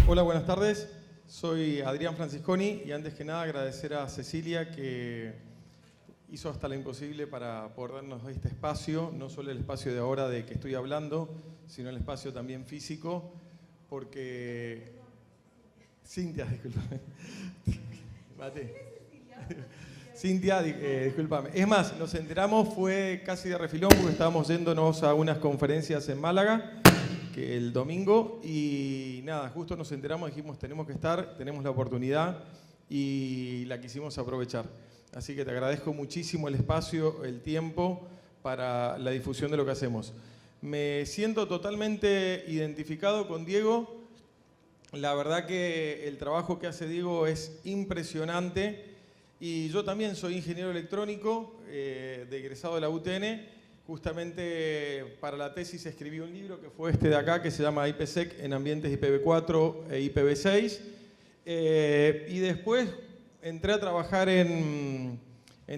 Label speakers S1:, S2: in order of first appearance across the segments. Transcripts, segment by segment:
S1: Hola, buenas tardes. Soy Adrián Francisconi y antes que nada agradecer a Cecilia que hizo hasta lo imposible para poder darnos este espacio, no solo el espacio de ahora de que estoy hablando, sino el espacio también físico, porque... Cintia, discúlpame. Mate. Cintia, discúlpame. Es más, nos enteramos, fue casi de refilón porque estábamos yéndonos a unas conferencias en Málaga que el domingo y nada, justo nos enteramos, dijimos tenemos que estar, tenemos la oportunidad y la quisimos aprovechar. Así que te agradezco muchísimo el espacio, el tiempo para la difusión de lo que hacemos. Me siento totalmente identificado con Diego. La verdad que el trabajo que hace Diego es impresionante y yo también soy ingeniero electrónico, de egresado de la UTN. Justamente para la tesis escribí un libro que fue este de acá, que se llama IPsec en ambientes IPv4 e IPv6. Y después entré a trabajar en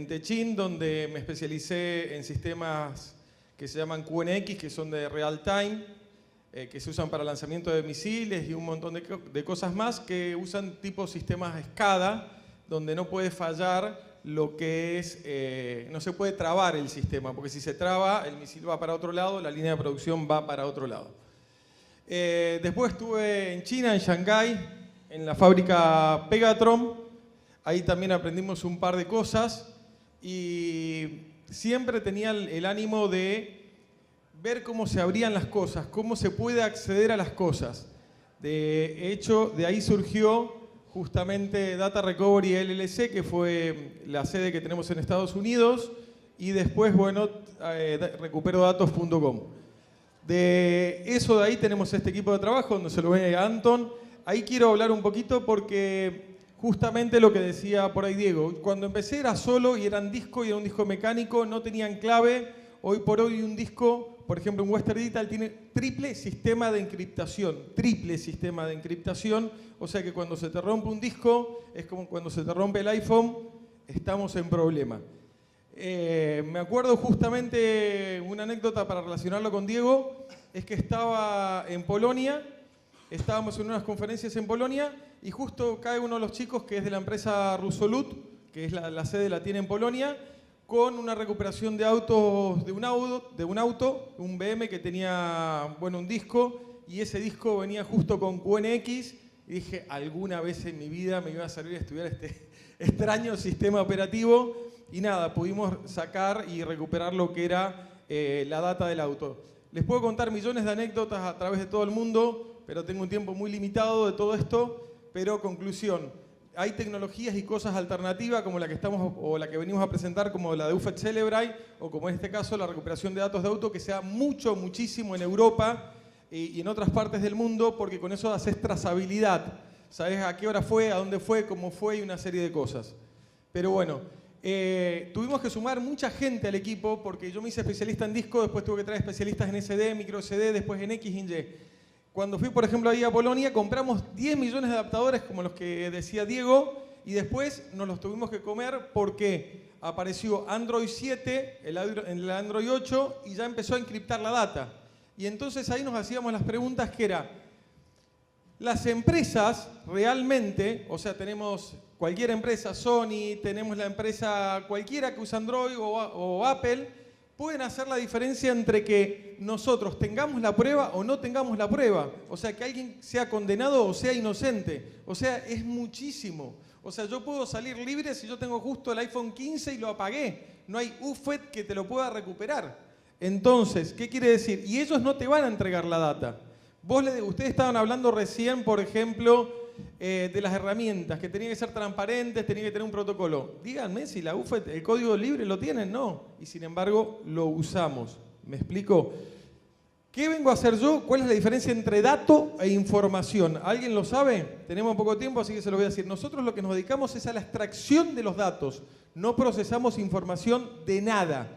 S1: Techin, donde me especialicé en sistemas que se llaman QNX, que son de real time, que se usan para lanzamiento de misiles y un montón de cosas más, que usan tipo sistemas SCADA, donde no puede fallar lo que es, no se puede trabar el sistema, porque si se traba, el misil va para otro lado, la línea de producción va para otro lado. Después estuve en China, en Shanghái, en la fábrica Pegatron. Ahí también aprendimos un par de cosas y siempre tenía el ánimo de ver cómo se abrían las cosas, cómo se puede acceder a las cosas. De hecho, de ahí surgió justamente Data Recovery LLC, que fue la sede que tenemos en Estados Unidos, y después, bueno, recuperodatos.com. De eso de ahí tenemos este equipo de trabajo, donde se lo ve a Anton. Ahí quiero hablar un poquito porque justamente lo que decía por ahí Diego, cuando empecé era solo y eran disco y era un disco mecánico, no tenían clave. Hoy por hoy un disco, por ejemplo un Western Digital, tiene triple sistema de encriptación, o sea que cuando se te rompe un disco, es como cuando se te rompe el iPhone, estamos en problema. Me acuerdo justamente una anécdota para relacionarlo con Diego, es que estaba en Polonia, estábamos en unas conferencias en Polonia y justo cae uno de los chicos que es de la empresa Rusolut, que es la sede la tiene en Polonia, con una recuperación de autos, de un auto, un BM que tenía, bueno, un disco, y ese disco venía justo con QNX, y dije, alguna vez en mi vida me iba a salir a estudiar este extraño sistema operativo, y nada, pudimos sacar y recuperar lo que era la data del auto. Les puedo contar millones de anécdotas a través de todo el mundo, pero tengo un tiempo muy limitado de todo esto, pero conclusión. Hay tecnologías y cosas alternativas como la que estamos o la que venimos a presentar, como la de UFET Celebrite, o como en este caso la recuperación de datos de auto, que se da muchísimo en Europa y en otras partes del mundo, porque con eso haces trazabilidad. Sabes a qué hora fue, a dónde fue, cómo fue y una serie de cosas. Pero bueno, tuvimos que sumar mucha gente al equipo, porque yo me hice especialista en disco, después tuve que traer especialistas en SD, micro SD, después en X y en Y. Cuando fui, por ejemplo, ahí a Polonia, compramos 10 millones de adaptadores, como los que decía Diego, y después nos los tuvimos que comer porque apareció Android 7, el Android 8, y ya empezó a encriptar la data. Y entonces ahí nos hacíamos las preguntas que era, las empresas realmente, o sea, tenemos cualquier empresa, Sony, tenemos la empresa cualquiera que usa Android o Apple, pueden hacer la diferencia entre que nosotros tengamos la prueba o no tengamos la prueba. O sea, que alguien sea condenado o sea inocente. O sea, es muchísimo. O sea, yo puedo salir libre si yo tengo justo el iPhone 15 y lo apagué. No hay UFET que te lo pueda recuperar. Entonces, ¿qué quiere decir? Y ellos no te van a entregar la data. Ustedes estaban hablando recién, por ejemplo, de las herramientas, que tenían que ser transparentes, tenían que tener un protocolo. Díganme si la UFET, el código libre lo tienen, no. Y sin embargo, lo usamos. ¿Me explico? ¿Qué vengo a hacer yo? ¿Cuál es la diferencia entre dato e información? ¿Alguien lo sabe? Tenemos poco tiempo, así que se lo voy a decir. Nosotros lo que nos dedicamos es a la extracción de los datos. No procesamos información de nada.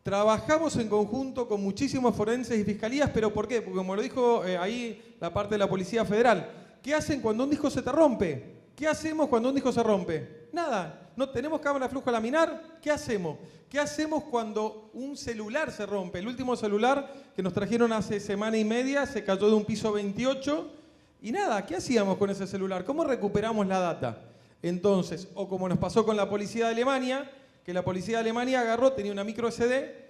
S1: Trabajamos en conjunto con muchísimos forenses y fiscalías, ¿pero por qué? Porque como lo dijo ahí la parte de la Policía Federal, ¿qué hacen cuando un disco se te rompe? ¿Qué hacemos cuando un disco se rompe? Nada. ¿No tenemos cámara de flujo laminar? ¿Qué hacemos? ¿Qué hacemos cuando un celular se rompe? El último celular que nos trajeron hace semana y media se cayó de un piso 28 Y nada, ¿qué hacíamos con ese celular? ¿Cómo recuperamos la data? Entonces, o como nos pasó con la policía de Alemania, que la policía de Alemania agarró, tenía una micro SD,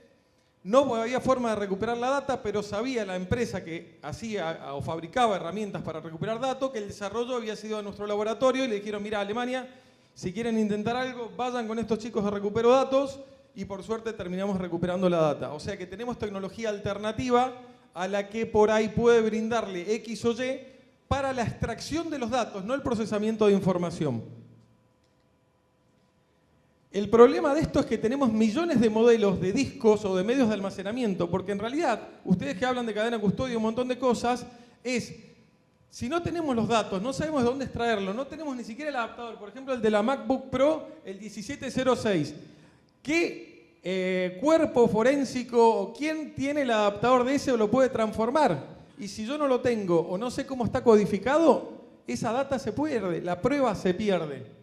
S1: no había forma de recuperar la data, pero sabía la empresa que hacía o fabricaba herramientas para recuperar datos, que el desarrollo había sido a nuestro laboratorio y le dijeron, mira, Alemania, si quieren intentar algo, vayan con estos chicos de recupero datos y por suerte terminamos recuperando la data. O sea que tenemos tecnología alternativa a la que por ahí puede brindarle X o Y para la extracción de los datos, no el procesamiento de información. El problema de esto es que tenemos millones de modelos de discos o de medios de almacenamiento, porque en realidad, ustedes que hablan de cadena de custodia y un montón de cosas, si no tenemos los datos, no sabemos de dónde extraerlo, no tenemos ni siquiera el adaptador, por ejemplo el de la MacBook Pro, el 1706, ¿qué cuerpo forénsico o quién tiene el adaptador de ese o lo puede transformar? Y si yo no lo tengo o no sé cómo está codificado, esa data se pierde, la prueba se pierde.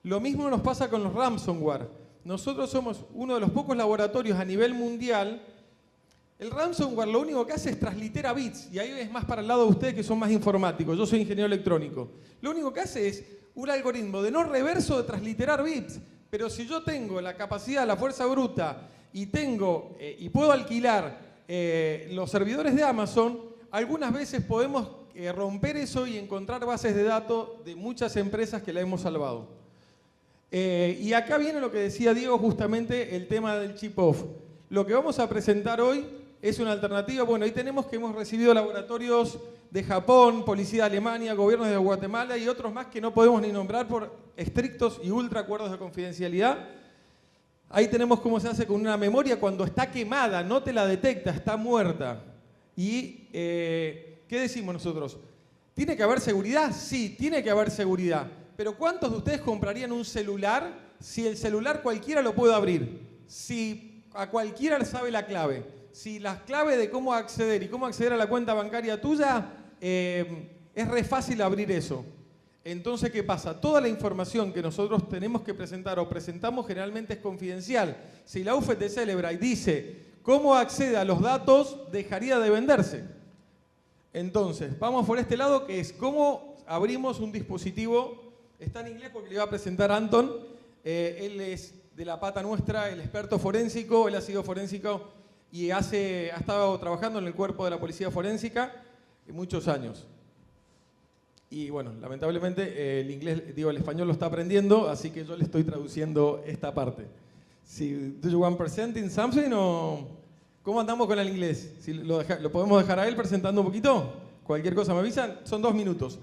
S1: Lo mismo nos pasa con los ransomware. Nosotros somos uno de los pocos laboratorios a nivel mundial. El ransomware lo único que hace es translitera bits, y ahí es más para el lado de ustedes que son más informáticos. Yo soy ingeniero electrónico. Lo único que hace es un algoritmo de no reverso de transliterar bits. Pero si yo tengo la capacidad, la fuerza bruta, y puedo alquilar los servidores de Amazon, algunas veces podemos romper eso y encontrar bases de datos de muchas empresas que la hemos salvado. Y acá viene lo que decía Diego, justamente el tema del chip off. Lo que vamos a presentar hoy es una alternativa. Bueno, ahí tenemos que hemos recibido laboratorios de Japón, policía de Alemania, gobiernos de Guatemala y otros más que no podemos ni nombrar por estrictos y ultra acuerdos de confidencialidad. Ahí tenemos cómo se hace con una memoria cuando está quemada, no te la detecta, está muerta. Y, ¿qué decimos nosotros? ¿Tiene que haber seguridad? Sí, tiene que haber seguridad. Pero ¿cuántos de ustedes comprarían un celular si el celular cualquiera lo puede abrir? Si a cualquiera le sabe la clave. Si la clave de cómo acceder y cómo acceder a la cuenta bancaria tuya, es re fácil abrir eso. Entonces, ¿qué pasa? Toda la información que nosotros tenemos que presentar o presentamos generalmente es confidencial. Si la UFE te celebra y dice cómo accede a los datos, dejaría de venderse. Entonces, vamos por este lado, que es cómo abrimos un dispositivo. Está en inglés porque le iba a presentar a Anton. Él es de la pata nuestra, el experto forénsico. Él ha sido forénsico y ha estado trabajando en el cuerpo de la policía forénsica muchos años. Y bueno, lamentablemente el español lo está aprendiendo, así que yo le estoy traduciendo esta parte. ¿Do you want presenting something o cómo andamos con el inglés? Si lo podemos dejar a él presentando un poquito. Cualquier cosa me avisan. Son 2 minutos.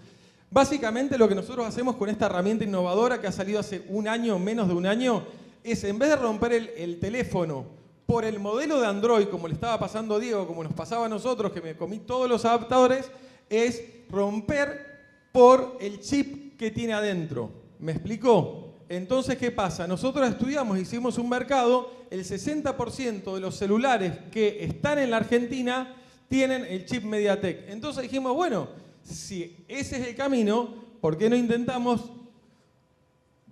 S1: Básicamente lo que nosotros hacemos con esta herramienta innovadora que ha salido hace un año, menos de un año, es en vez de romper el teléfono por el modelo de Android, como le estaba pasando a Diego, como nos pasaba a nosotros, que me comí todos los adaptadores, es romper por el chip que tiene adentro. ¿Me explicó? Entonces, ¿qué pasa? Nosotros estudiamos, hicimos un mercado, el 60% de los celulares que están en la Argentina tienen el chip MediaTek. Entonces dijimos, bueno, si ese es el camino, ¿por qué no intentamos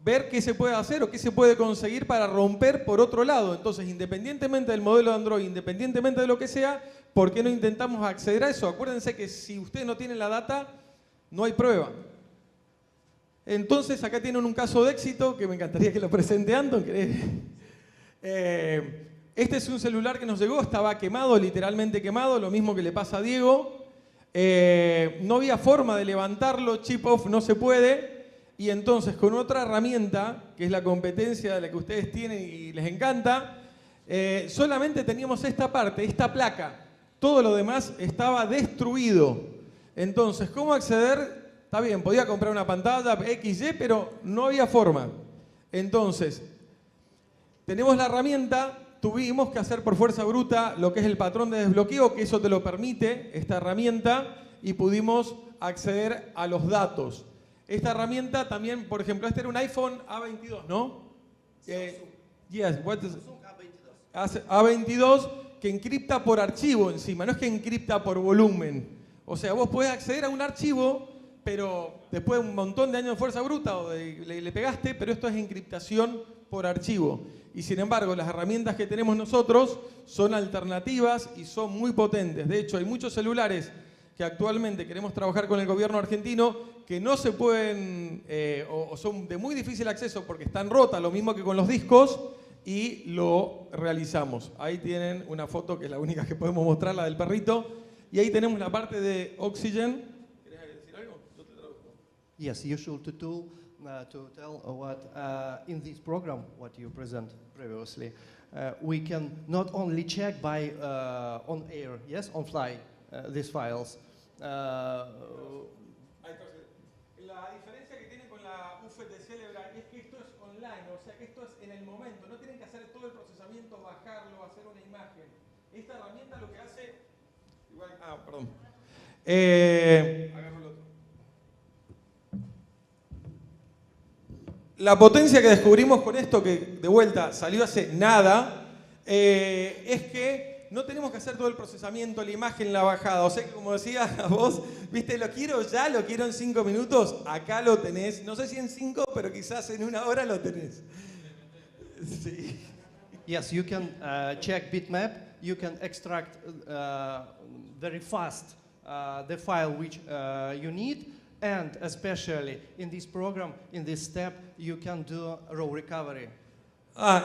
S1: ver qué se puede hacer o qué se puede conseguir para romper por otro lado? Entonces, independientemente del modelo de Android, independientemente de lo que sea, ¿por qué no intentamos acceder a eso? Acuérdense que si ustedes no tienen la data, no hay prueba. Entonces, acá tienen un caso de éxito que me encantaría que lo presente Anton. Este es un celular que nos llegó, estaba quemado, literalmente quemado, lo mismo que le pasa a Diego. No había forma de levantarlo, chip off no se puede, y entonces con otra herramienta, que es la competencia de la que ustedes tienen y les encanta, solamente teníamos esta parte, esta placa, todo lo demás estaba destruido. Entonces, ¿cómo acceder? Está bien, podía comprar una pantalla XY, pero no había forma. Entonces, tenemos la herramienta. Tuvimos que hacer por fuerza bruta lo que es el patrón de desbloqueo, que eso te lo permite, esta herramienta, y pudimos acceder a los datos. Esta herramienta también, por ejemplo, este era un iPhone A22, ¿no? Yes, what is A22, que encripta por archivo encima, no es que encripta por volumen. O sea, vos podés acceder a un archivo, pero después de un montón de años de fuerza bruta o le pegaste, pero esto es encriptación por archivo. Y sin embargo, las herramientas que tenemos nosotros son alternativas y son muy potentes. De hecho, hay muchos celulares que actualmente queremos trabajar con el gobierno argentino, que no se pueden, o son de muy difícil acceso porque están rotas, lo mismo que con los discos, y lo realizamos. Ahí tienen una foto que es la única que podemos mostrar, la del perrito, y ahí tenemos la parte de Oxygen. ¿Querés decir algo? Yo te traduzco.
S2: Yes, you should to tell what in this program what you present previously, we can not only check by on air, yes, on fly these files.
S1: La diferencia que tiene con la UFET de Celebra es que esto es online, o sea que esto es en el momento, no tienen que hacer todo el procesamiento, bajarlo, hacer una imagen. Esta herramienta lo que hace, igual, perdón. Agarro el otro. La potencia que descubrimos con esto, que de vuelta salió hace nada, es que no tenemos que hacer todo el procesamiento, la imagen, la bajada. O sea que, como decía vos, viste, lo quiero ya, lo quiero en 5 minutos, acá lo tenés. No sé si en 5, pero quizás en 1 hora lo tenés. Sí.
S2: Yes, you can check bitmap, you can extract very fast the file which you need, and especially in this program, in this step, you can do raw recovery.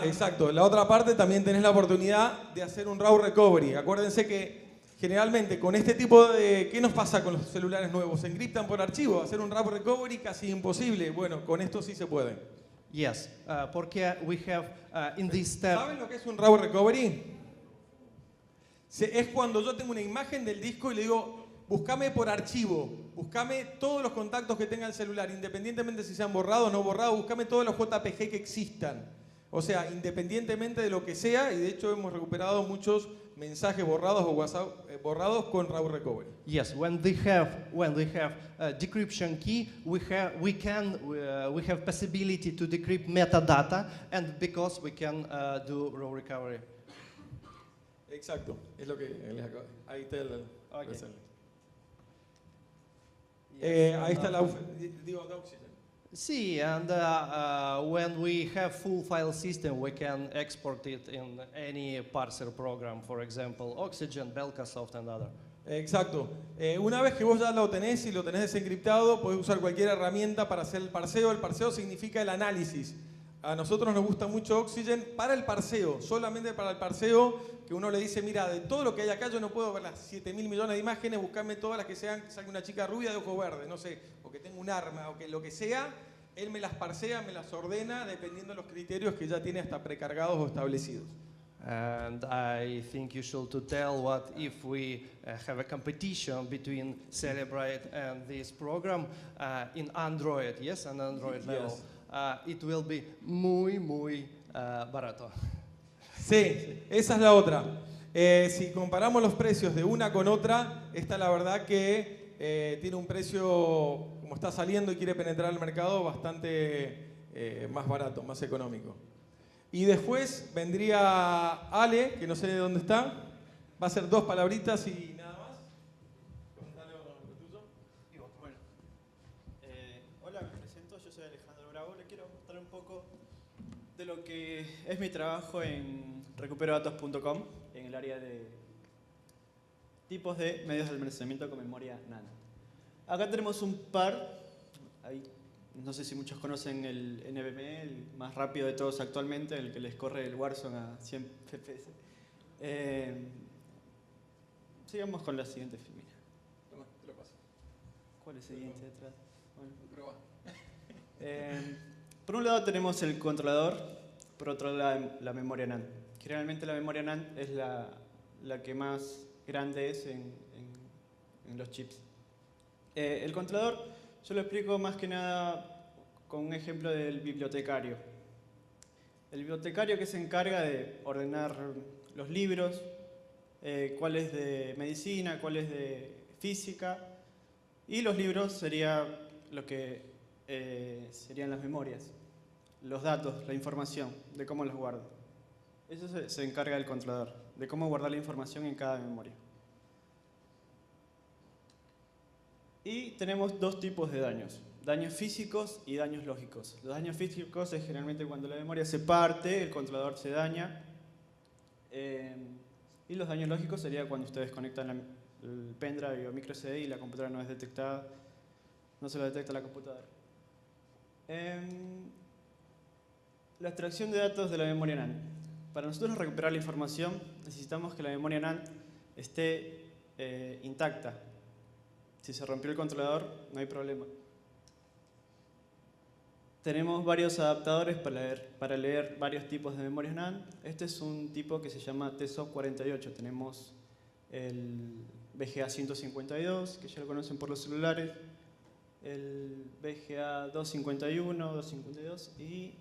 S1: Exacto. La otra parte también tenés la oportunidad de hacer un raw recovery. Acuérdense que generalmente con este tipo de... ¿Qué nos pasa con los celulares nuevos? Se encriptan por archivo. Hacer un raw recovery casi imposible. Bueno, con esto sí se puede.
S2: Yes, porque we have in this step...
S1: ¿Saben lo que es un raw recovery? Es cuando yo tengo una imagen del disco y le digo, búscame por archivo, búscame todos los contactos que tenga el celular, independientemente si sean borrados o no borrados, búscame todos los JPG que existan. O sea, independientemente de lo que sea, y de hecho hemos recuperado muchos mensajes borrados o WhatsApp borrados con raw recovery.
S2: Yes, when we have a decryption key, we have possibility to decrypt metadata, and because we can do raw recovery.
S1: Exacto, es lo que les acabo. Ahí está el.
S2: Okay.
S1: Ahí está la Oxygen.
S2: See, and when we have full file system, we can export it in any parser program, for example, Oxygen, Belkasoft, and other.
S1: Exacto. Una vez que vos ya lo tenés y lo tenés desencriptado, podés usar cualquier herramienta para hacer el parseo. El parseo significa el análisis. A nosotros nos gusta mucho Oxygen para el parseo, solamente para el parseo, que uno le dice, mira, de todo lo que hay acá yo no puedo ver las 7.000 millones de imágenes, buscarme todas las que sean, que salga una chica rubia de ojos verdes, no sé, o que tenga un arma, o que lo que sea, él me las parsea, me las ordena, dependiendo de los criterios que ya tiene hasta precargados o establecidos.
S2: And I think you should to tell what if we have a competition between Celebrate and this program in Android, yes, an Android level.
S1: Yes.
S2: It will be muy barato.
S1: Sí, esa es la otra. Si comparamos los precios de una con otra, esta la verdad que tiene un precio, como está saliendo y quiere penetrar el mercado, bastante más barato, más económico. Y después vendría Ale, que no sé de dónde está. Va a ser 2 palabritas y nada más. Contale lo tuyo.
S3: Bueno, hola, me presento, yo soy Alejandro Bravo. Le quiero mostrar un poco de lo que es mi trabajo en recuperodatos.com, en el área de tipos de medios de almacenamiento con memoria NAND. Acá tenemos un par, ahí, no sé si muchos conocen el NVMe, el más rápido de todos actualmente, el que les corre el Warzone a 100 FPS. Sigamos con la siguiente filmina.
S1: Toma, te lo paso.
S3: ¿Cuál es el siguiente detrás? Bueno.
S1: Prueba.
S3: Por un lado tenemos el controlador, por otro lado la memoria NAND. Generalmente la memoria NAND es la que más grande es en los chips. El controlador yo lo explico más que nada con un ejemplo del bibliotecario. El bibliotecario que se encarga de ordenar los libros, cuáles de medicina, cuáles de física, y los libros sería lo que serían las memorias, los datos, la información, de cómo los guardo. Eso se encarga del controlador, de cómo guardar la información en cada memoria. Y tenemos 2 tipos de daños, daños físicos y daños lógicos. Los daños físicos es generalmente cuando la memoria se parte, el controlador se daña. Y los daños lógicos sería cuando ustedes conectan el pendrive o micro SD y la computadora no es detectada, no se lo detecta la computadora. La extracción de datos de la memoria NAND. Para nosotros recuperar la información necesitamos que la memoria NAND esté intacta. Si se rompió el controlador, no hay problema. Tenemos varios adaptadores para leer varios tipos de memorias NAND. Este es un tipo que se llama TSOC48. Tenemos el VGA 152, que ya lo conocen por los celulares, el VGA 251, 252, y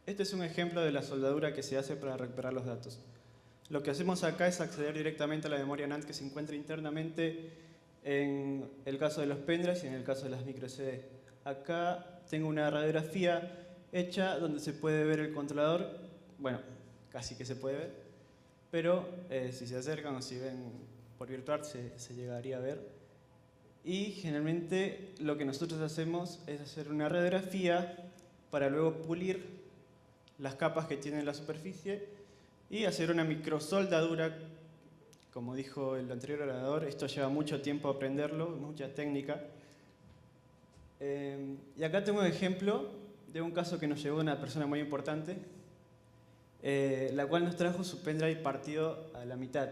S3: este es un ejemplo de la soldadura que se hace para recuperar los datos. Lo que hacemos acá es acceder directamente a la memoria NAND que se encuentra internamente en el caso de los pendrives y en el caso de las micro SD. Acá tengo una radiografía hecha donde se puede ver el controlador, bueno, casi que se puede ver, pero si se acercan o si ven por virtual se llegaría a ver. Y generalmente lo que nosotros hacemos es hacer una radiografía para luego pulir las capas que tiene la superficie y hacer una microsoldadura. Como dijo el anterior orador, esto lleva mucho tiempo aprenderlo, mucha técnica. Y acá tengo un ejemplo de un caso que nos llegó de una persona muy importante, la cual nos trajo su pendrive partido a la mitad.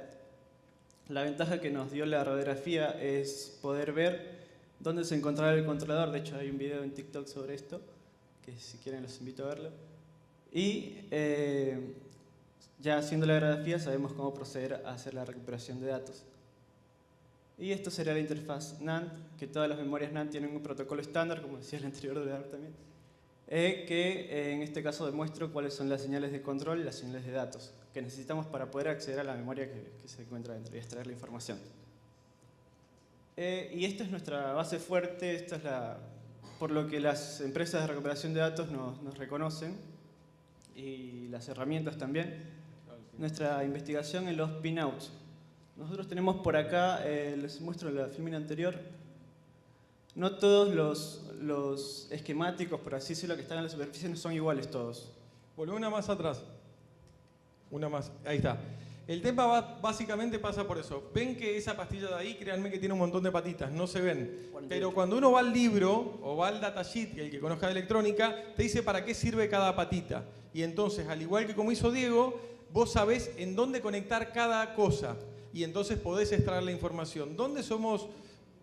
S3: La ventaja que nos dio la radiografía es poder ver dónde se encontraba el controlador. De hecho, hay un video en TikTok sobre esto, que si quieren los invito a verlo. Y ya haciendo la radiografía sabemos cómo proceder a hacer la recuperación de datos. Y esto sería la interfaz NAND, que todas las memorias NAND tienen un protocolo estándar, como decía el anterior orador también, que en este caso demuestro cuáles son las señales de control y las señales de datos que necesitamos para poder acceder a la memoria que se encuentra dentro y extraer la información. Y esta es nuestra base fuerte, esta es por lo que las empresas de recuperación de datos nos reconocen, y las herramientas también. Nuestra investigación en los pinouts. Nosotros tenemos por acá, les muestro la filmina anterior, no todos los esquemáticos, por así decirlo, que están en la superficie no son iguales todos.
S1: Volvé una más atrás. Una más. Ahí está. El tema básicamente pasa por eso. Ven que esa pastilla de ahí, créanme que tiene un montón de patitas, no se ven.
S3: 48.
S1: Pero cuando uno va al libro o va al datasheet, el que conozca de electrónica, te dice para qué sirve cada patita. Y entonces, al igual que como hizo Diego, vos sabés en dónde conectar cada cosa. Y entonces podés extraer la información. ¿Dónde somos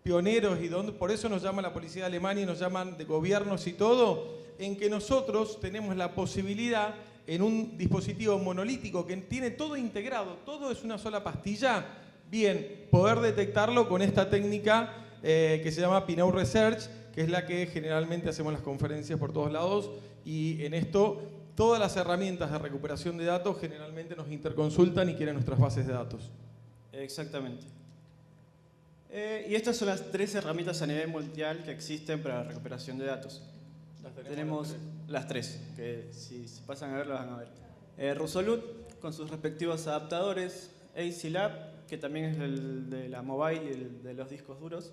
S1: pioneros y dónde, por eso nos llama la policía de Alemania y nos llaman de gobiernos y todo? En que nosotros tenemos la posibilidad en un dispositivo monolítico que tiene todo integrado, todo es una sola pastilla, bien, poder detectarlo con esta técnica que se llama Pinout Research, que es la que generalmente hacemos las conferencias por todos lados, y en esto todas las herramientas de recuperación de datos generalmente nos interconsultan y quieren nuestras bases de datos.
S3: Exactamente. Y estas son las 3 herramientas a nivel mundial que existen para la recuperación de datos. Tenemos las 3, que si pasan a ver, las van a ver. Rusolut, con sus respectivos adaptadores. AC-Lab, que también es el de la mobile y el de los discos duros.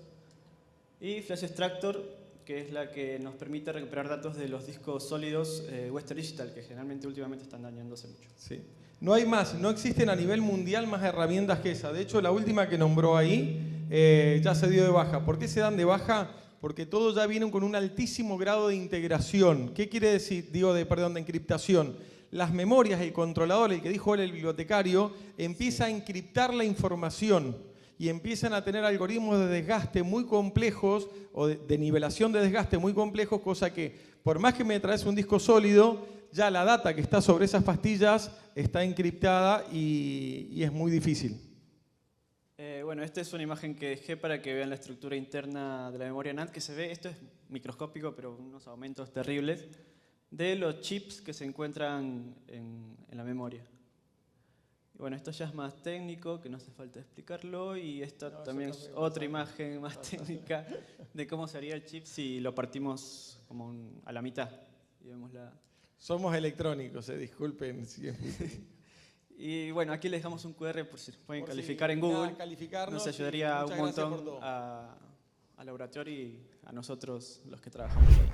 S3: Y Flash Extractor, que es la que nos permite recuperar datos de los discos sólidos Western Digital, que generalmente últimamente están dañándose mucho.
S1: Sí. No hay más, no existen a nivel mundial más herramientas que esa. De hecho, la última que nombró ahí ya se dio de baja. ¿Por qué se dan de baja? Porque todos ya vienen con un altísimo grado de integración. ¿Qué quiere decir? De encriptación. Las memorias, el controlador, el que dijo el bibliotecario, empieza a encriptar la información y empiezan a tener algoritmos de desgaste muy complejos o de nivelación de desgaste muy complejos, cosa que por más que me traes un disco sólido, ya la data que está sobre esas pastillas está encriptada y es muy difícil.
S3: Bueno, esta es una imagen que dejé para que vean la estructura interna de la memoria NAND que se ve, esto es microscópico, pero unos aumentos terribles, de los chips que se encuentran en la memoria. Y bueno, esto ya es más técnico, que no hace falta explicarlo, y esta también es otra imagen más técnica de cómo sería el chip si lo partimos como a la mitad. Y vemos
S1: Somos electrónicos, disculpen.
S3: Y bueno, aquí les dejamos un QR por si pueden calificar en Google. Nos ayudaría un montón al laboratorio y a nosotros los que trabajamos ahí.